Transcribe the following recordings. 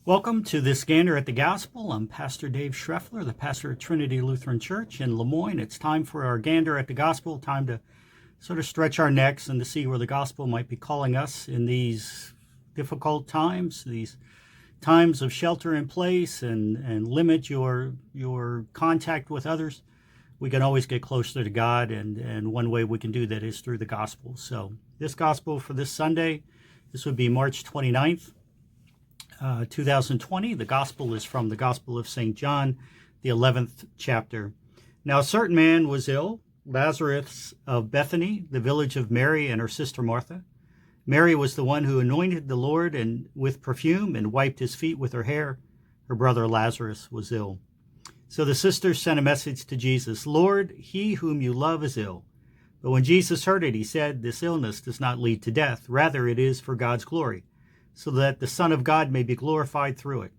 Welcome to this Gander at the Gospel. I'm Pastor Dave Schreffler, the pastor at Trinity Lutheran Church in Lemoyne. It's time for our Gander at the Gospel, time to sort of stretch our necks and to see where the gospel might be calling us in these difficult times, these times of shelter in place and limit your contact with others. We can always get closer to God, and one way we can do that is through the gospel. So this gospel for this Sunday, this would be March 29th. 2020. The gospel is from the Gospel of St. John, the 11th chapter. Now a certain man was ill, Lazarus of Bethany, the village of Mary and her sister Martha. Mary was the one who anointed the Lord and with perfume and wiped his feet with her hair. Her brother Lazarus was ill. So the sisters sent a message to Jesus, "Lord, he whom you love is ill." But when Jesus heard it, he said, "This illness does not lead to death. Rather, it is for God's glory, so that the Son of God may be glorified through it."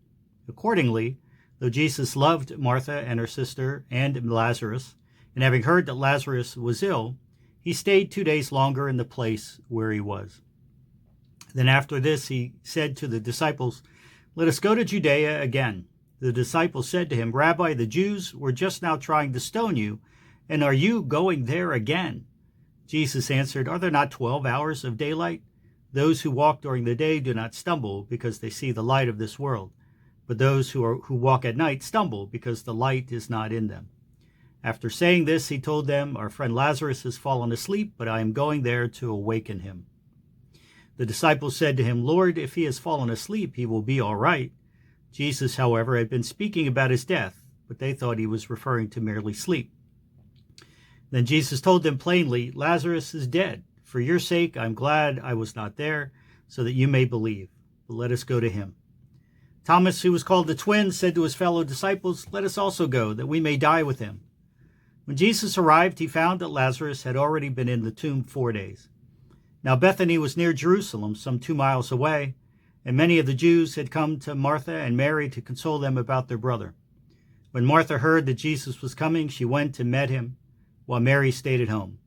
Accordingly, though Jesus loved Martha and her sister and Lazarus, and having heard that Lazarus was ill, he stayed 2 days longer in the place where he was. Then after this he said to the disciples, "Let us go to Judea again." The disciples said to him, "Rabbi, the Jews were just now trying to stone you, and are you going there again?" Jesus answered, "Are there not 12 hours of daylight? Those who walk during the day do not stumble because they see the light of this world, but those who walk at night stumble because the light is not in them." After saying this, he told them, "Our friend Lazarus has fallen asleep, but I am going there to awaken him." The disciples said to him, "Lord, if he has fallen asleep, he will be all right." Jesus, however, had been speaking about his death, but they thought he was referring to merely sleep. Then Jesus told them plainly, "Lazarus is dead. For your sake, I'm glad I was not there, so that you may believe. But let us go to him." Thomas, who was called the Twin, said to his fellow disciples, "Let us also go, that we may die with him." When Jesus arrived, he found that Lazarus had already been in the tomb 4 days. Now Bethany was near Jerusalem, some 2 miles away, and many of the Jews had come to Martha and Mary to console them about their brother. When Martha heard that Jesus was coming, she went and met him, while Mary stayed at home.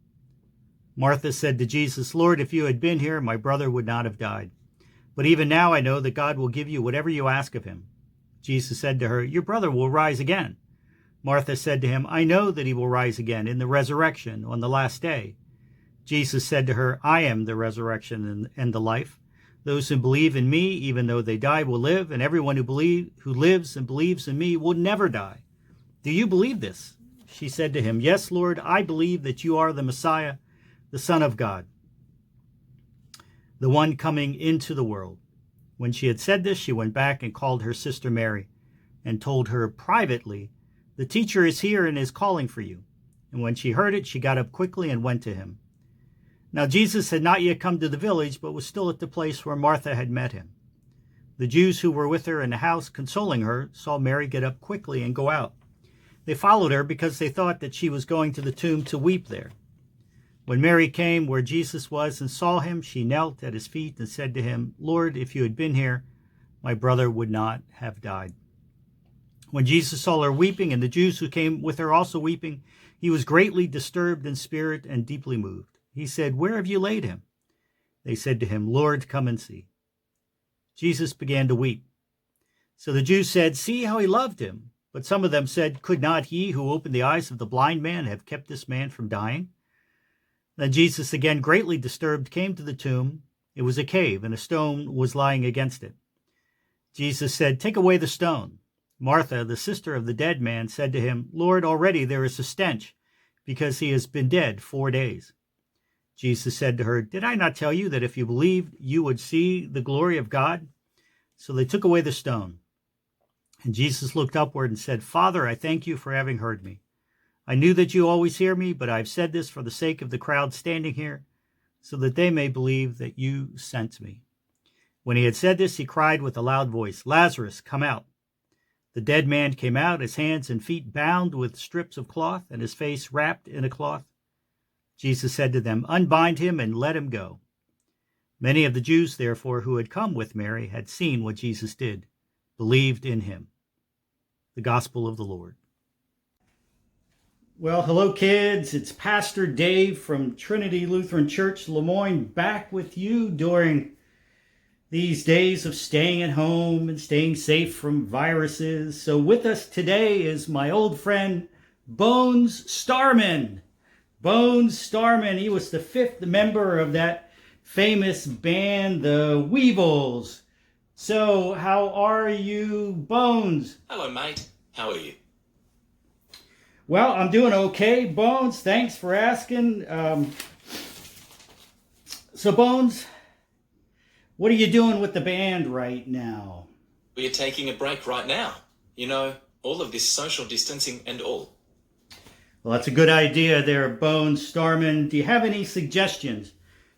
Martha said to Jesus, "Lord, if you had been here, my brother would not have died. But even now I know that God will give you whatever you ask of him." Jesus said to her, "Your brother will rise again." Martha said to him, "I know that he will rise again in the resurrection on the last day." Jesus said to her, "I am the resurrection and the life. Those who believe in me, even though they die, will live, and everyone who lives and believes in me will never die. Do you believe this?" She said to him, "Yes, Lord, I believe that you are the Messiah, the Son of God, the one coming into the world." When she had said this, she went back and called her sister Mary and told her privately, "The teacher is here and is calling for you." And when she heard it, she got up quickly and went to him. Now Jesus had not yet come to the village, but was still at the place where Martha had met him. The Jews who were with her in the house, consoling her, saw Mary get up quickly and go out. They followed her because they thought that she was going to the tomb to weep there. When Mary came where Jesus was and saw him, she knelt at his feet and said to him, "Lord, if you had been here, my brother would not have died." When Jesus saw her weeping, and the Jews who came with her also weeping, he was greatly disturbed in spirit and deeply moved. He said, "Where have you laid him?" They said to him, "Lord, come and see." Jesus began to weep. So the Jews said, "See how he loved him." But some of them said, "Could not he who opened the eyes of the blind man have kept this man from dying?" Then Jesus, again greatly disturbed, came to the tomb. It was a cave, and a stone was lying against it. Jesus said, "Take away the stone." Martha, the sister of the dead man, said to him, "Lord, already there is a stench, because he has been dead 4 days." Jesus said to her, "Did I not tell you that if you believed, you would see the glory of God?" So they took away the stone. And Jesus looked upward and said, "Father, I thank you for having heard me. I knew that you always hear me, but I have said this for the sake of the crowd standing here, so that they may believe that you sent me." When he had said this, he cried with a loud voice, "Lazarus, come out." The dead man came out, his hands and feet bound with strips of cloth, and his face wrapped in a cloth. Jesus said to them, "Unbind him and let him go." Many of the Jews, therefore, who had come with Mary, had seen what Jesus did, believed in him. The Gospel of the Lord. Well, hello, kids. It's Pastor Dave from Trinity Lutheran Church, Lemoyne, back with you during these days of staying at home and staying safe from viruses. So with us today is my old friend Bones Starman. Bones Starman, he was the fifth member of that famous band, the Weevils. So how are you, Bones? Hello, mate. How are you? Well, I'm doing okay, Bones. Thanks for asking. So, Bones, what are you doing with the band right now? We are taking a break right now. You know, all of this social distancing and all. Well, that's a good idea there, Bones Starman. Do you have any suggestions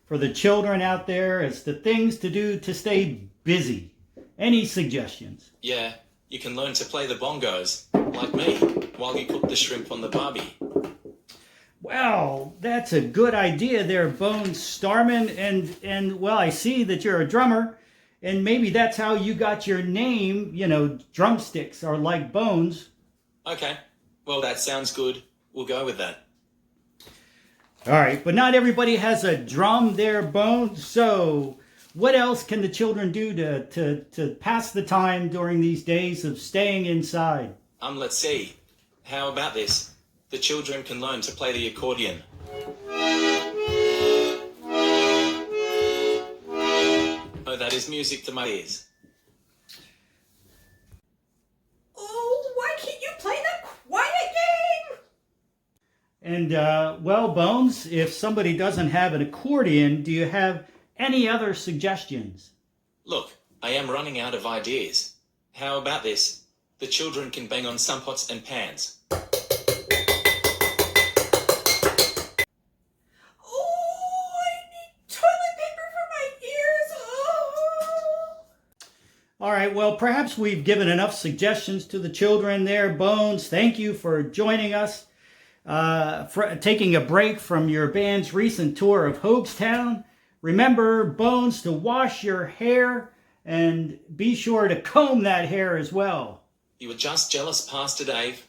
for the children out there as to things to do to stay busy? Any suggestions? Yeah, you can learn to play the bongos, like me, while you cook the shrimp on the barbie. Well, that's a good idea there, Bones Starman. And well, I see that you're a drummer, and maybe that's how you got your name. You know, drumsticks are like bones. Okay, well, that sounds good. We'll go with that. All right, but not everybody has a drum there, Bones. So what else can the children do to pass the time during these days of staying inside? Let's see. How about this? The children can learn to play the accordion. Oh, that is music to my ears. Oh, why can't you play the quiet game? And, well, Bones, if somebody doesn't have an accordion, do you have any other suggestions? Look, I am running out of ideas. How about this? The children can bang on some pots and pans. Oh, I need toilet paper for my ears. Oh. All right, well, perhaps we've given enough suggestions to the children there, Bones. Thank you for joining us, for taking a break from your band's recent tour of Hoagstown. Remember, Bones, to wash your hair and be sure to comb that hair as well. You were just jealous, Pastor Dave.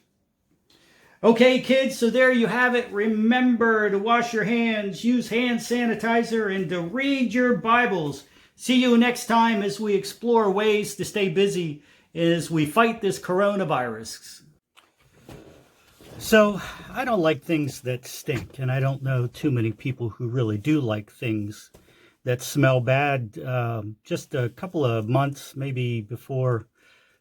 Okay, kids, so there you have it. Remember to wash your hands, use hand sanitizer, and to read your Bibles. See you next time as we explore ways to stay busy as we fight this coronavirus. So, I don't like things that stink, and I don't know too many people who really do like things that smell bad. Just a couple of months, maybe before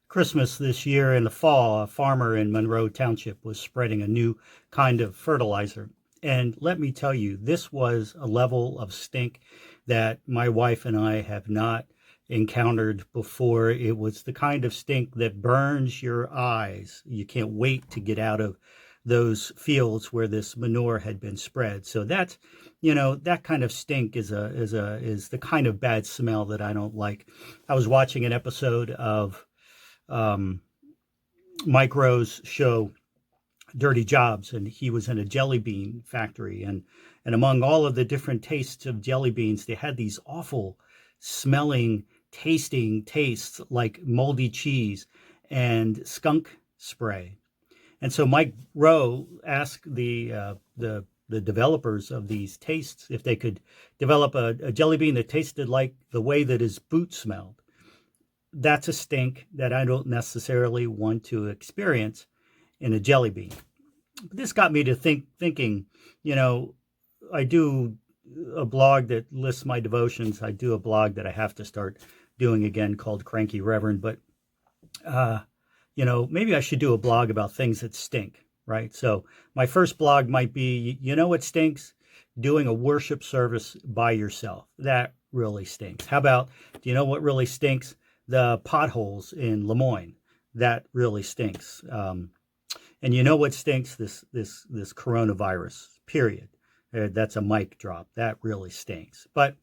Christmas this year in the fall, a farmer in Monroe Township was spreading a new kind of fertilizer. And let me tell you, this was a level of stink that my wife and I have not encountered before. It was the kind of stink that burns your eyes. You can't wait to get out of those fields where this manure had been spread. So that's, that kind of stink is the kind of bad smell that I don't like. I was watching an episode of Mike Rowe's show, Dirty Jobs, and he was in a jelly bean factory. And among all of the different tastes of jelly beans, they had these awful smelling, tastes like moldy cheese and skunk spray. And so Mike Rowe asked the developers of these tastes if they could develop a jelly bean that tasted like the way that his boot smelled. That's a stink that I don't necessarily want to experience in a jelly bean. But this got me to thinking, I do a blog that lists my devotions. I do a blog that I have to start doing again called Cranky Reverend. But, maybe I should do a blog about things that stink, right? So my first blog might be, what stinks? Doing a worship service by yourself. That really stinks. How about, do you know what really stinks? The potholes in Lemoyne. That really stinks. And you know what stinks? This coronavirus, period. That's a mic drop. That really stinks. But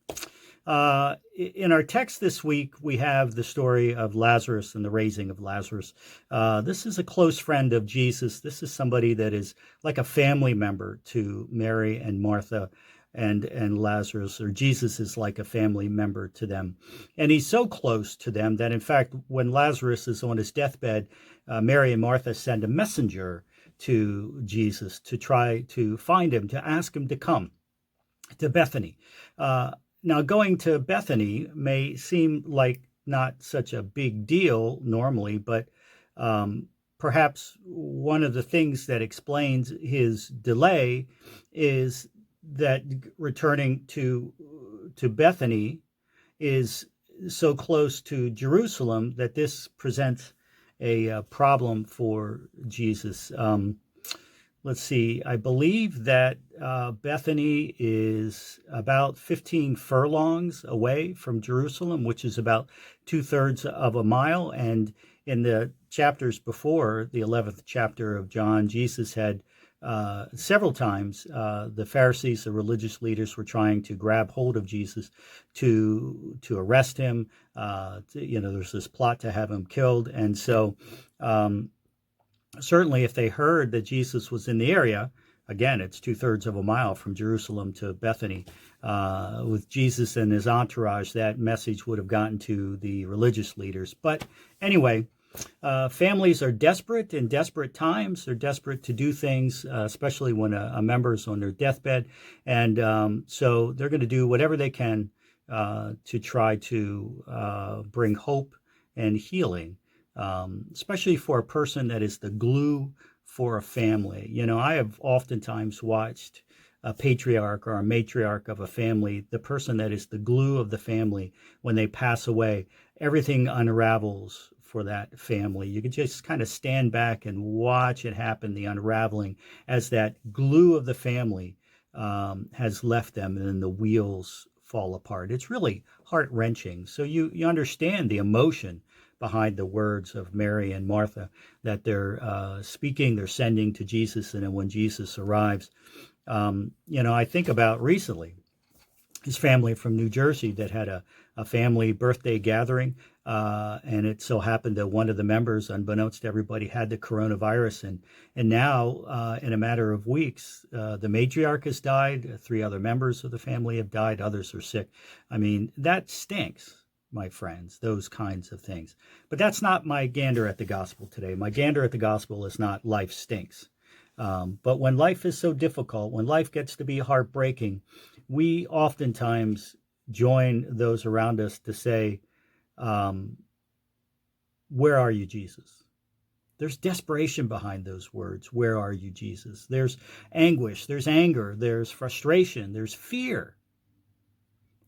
in our text this week, we have the story of Lazarus and the raising of Lazarus. This is a close friend of Jesus. This is somebody that is like a family member to Mary and Martha and Lazarus, or Jesus is like a family member to them. And he's so close to them that, in fact, when Lazarus is on his deathbed, Mary and Martha send a messenger to Jesus to try to find him, to ask him to come to Bethany. Now, going to Bethany may seem like not such a big deal normally, but um, perhaps one of the things that explains his delay is that returning to Bethany is so close to Jerusalem that this presents a problem for Jesus. Let's see, I believe that Bethany is about 15 furlongs away from Jerusalem, which is about 2/3 of a mile. And in the chapters before, the 11th chapter of John, Jesus had several times the Pharisees, the religious leaders, were trying to grab hold of Jesus to arrest him. There's this plot to have him killed. And so um, certainly if they heard that Jesus was in the area, again, it's 2/3 of a mile from Jerusalem to Bethany. With Jesus and his entourage, that message would have gotten to the religious leaders. But anyway, families are desperate in desperate times. They're desperate to do things, especially when a member's on their deathbed. And so they're going to do whatever they can to try to bring hope and healing, especially for a person that is the glue for a family. I have oftentimes watched a patriarch or a matriarch of a family, the person that is the glue of the family, when they pass away, everything unravels for that family. You can just kind of stand back and watch it happen, the unraveling, as that glue of the family has left them, and then the wheels fall apart. It's really heart-wrenching. So you understand the emotion behind the words of Mary and Martha that they're speaking, they're sending to Jesus, and then when Jesus arrives, I think about recently his family from New Jersey that had a family birthday gathering, and it so happened that one of the members, unbeknownst to everybody, had the coronavirus, and now in a matter of weeks, the matriarch has died, 3 other members of the family have died, others are sick. I mean, that stinks, my friends, those kinds of things. But that's not my gander at the gospel today. My gander at the gospel is not life stinks. But when life is so difficult, when life gets to be heartbreaking, we oftentimes join those around us to say, where are you, Jesus? There's desperation behind those words. Where are you, Jesus? There's anguish, there's anger, there's frustration, there's fear.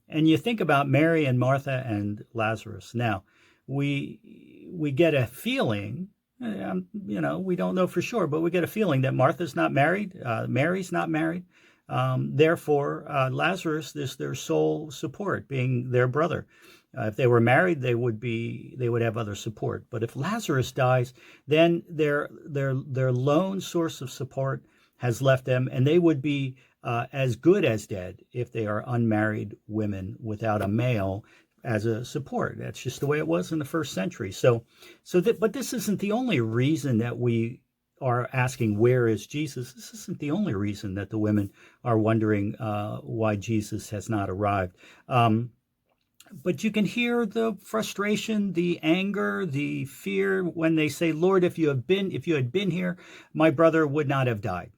And you think about Mary and Martha and Lazarus. Now, we get a feeling, we don't know for sure, but we get a feeling that Martha's not married, Mary's not married. Therefore, Lazarus is their sole support, being their brother. If they were married, they would have other support. But if Lazarus dies, then their lone source of support has left them, and they would be as good as dead if they are unmarried women without a male as a support. That's just the way it was in the first century. But this isn't the only reason that we are asking, where is Jesus? This isn't the only reason that the women are wondering why Jesus has not arrived. But you can hear the frustration, the anger, the fear when they say, Lord, if you had been here, my brother would not have died.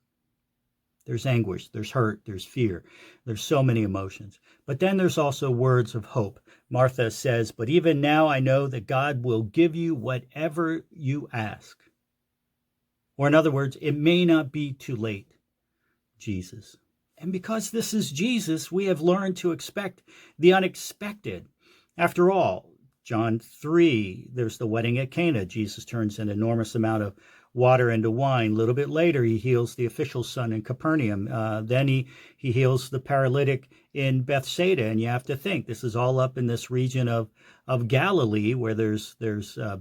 There's anguish, there's hurt, there's fear. There's so many emotions. But then there's also words of hope. Martha says, but even now I know that God will give you whatever you ask. Or in other words, it may not be too late, Jesus. And because this is Jesus, we have learned to expect the unexpected. After all, John 3, there's the wedding at Cana. Jesus turns an enormous amount of water into wine. A little bit later, he heals the official's son in Capernaum. Then he heals the paralytic in Bethsaida. And you have to think, this is all up in this region of Galilee, where there's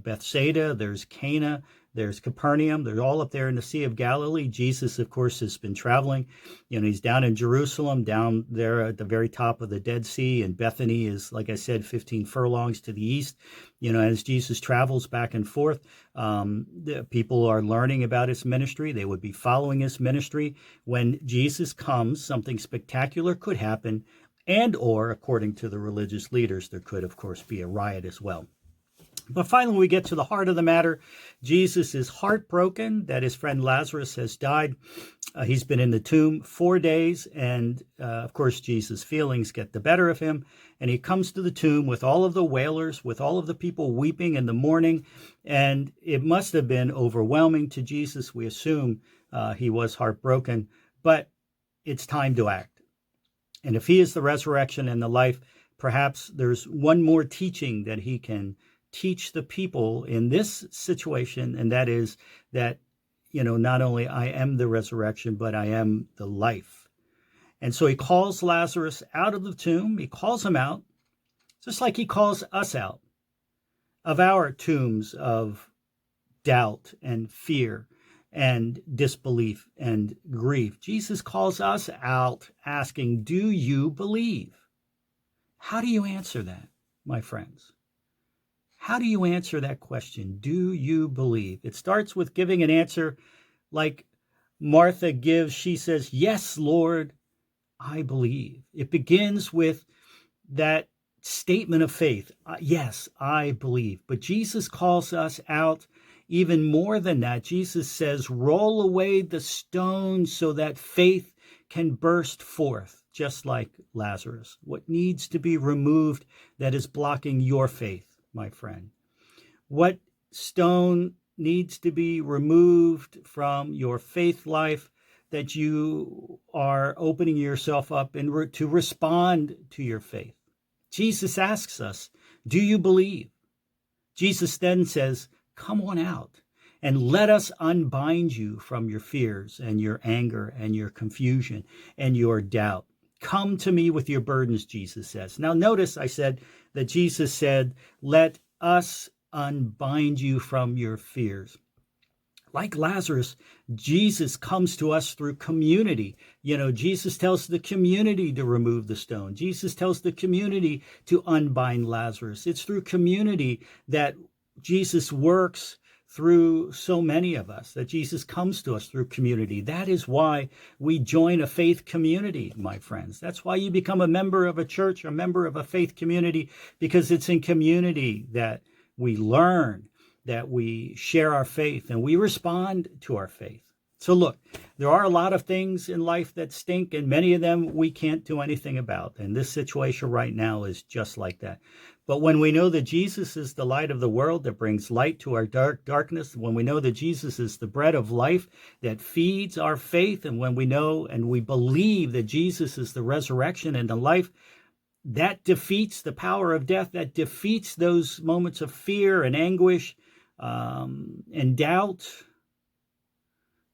Bethsaida, there's Cana, there's Capernaum. They're all up there in the Sea of Galilee. Jesus, of course, has been traveling. He's down in Jerusalem, down there at the very top of the Dead Sea. And Bethany is, like I said, 15 furlongs to the east. As Jesus travels back and forth, the people are learning about his ministry. They would be following his ministry. When Jesus comes, something spectacular could happen. And or, according to the religious leaders, there could, of course, be a riot as well. But finally, we get to the heart of the matter. Jesus is heartbroken that his friend Lazarus has died. He's been in the tomb 4 days, and of course, Jesus' feelings get the better of him. And he comes to the tomb with all of the wailers, with all of the people weeping in the mourning. And it must have been overwhelming to Jesus. We assume he was heartbroken, but it's time to act. And if he is the resurrection and the life, perhaps there's one more teaching that he can teach the people in this situation, and that is that, not only I am the resurrection, but I am the life. And so he calls Lazarus out of the tomb. He calls him out, just like he calls us out of our tombs of doubt and fear and disbelief and grief. Jesus calls us out asking, do you believe? How do you answer that, my friends? How do you answer that question? Do you believe? It starts with giving an answer like Martha gives. She says, yes, Lord, I believe. It begins with that statement of faith. Yes, I believe. But Jesus calls us out even more than that. Jesus says, roll away the stone so that faith can burst forth, just like Lazarus. What needs to be removed that is blocking your faith, my friend? What stone needs to be removed from your faith life that you are opening yourself up to respond to your faith? Jesus asks us, do you believe? Jesus then says, come on out and let us unbind you from your fears and your anger and your confusion and your doubt. Come to me with your burdens, Jesus says. Now, notice I said that Jesus said, let us unbind you from your fears. Like Lazarus, Jesus comes to us through community. Jesus tells the community to remove the stone. Jesus tells the community to unbind Lazarus. It's through community that Jesus works through so many of us, that Jesus comes to us through community. That is why we join a faith community, my friends. That's why you become a member of a church, a member of a faith community, because it's in community that we learn, that we share our faith, and we respond to our faith. So look, there are a lot of things in life that stink, and many of them we can't do anything about. And this situation right now is just like that. But when we know that Jesus is the light of the world that brings light to our darkness, when we know that Jesus is the bread of life that feeds our faith, and when we know and we believe that Jesus is the resurrection and the life, that defeats the power of death, that defeats those moments of fear and anguish and doubt.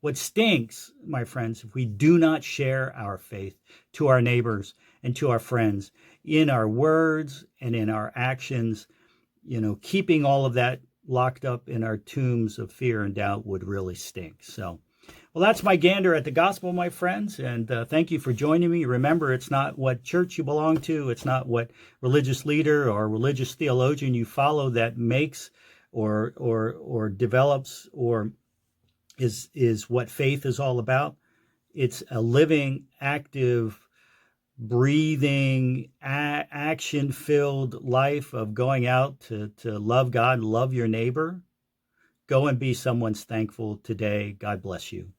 What stinks, my friends, if we do not share our faith to our neighbors and to our friends in our words and in our actions, keeping all of that locked up in our tombs of fear and doubt would really stink. So, well, that's my gander at the gospel, my friends, and thank you for joining me. Remember, it's not what church you belong to, it's not what religious leader or religious theologian you follow that makes or develops or is what faith is all about. It's a living, active, breathing, action-filled life of going out to love God, love your neighbor. Go and be someone's thankful today. God bless you.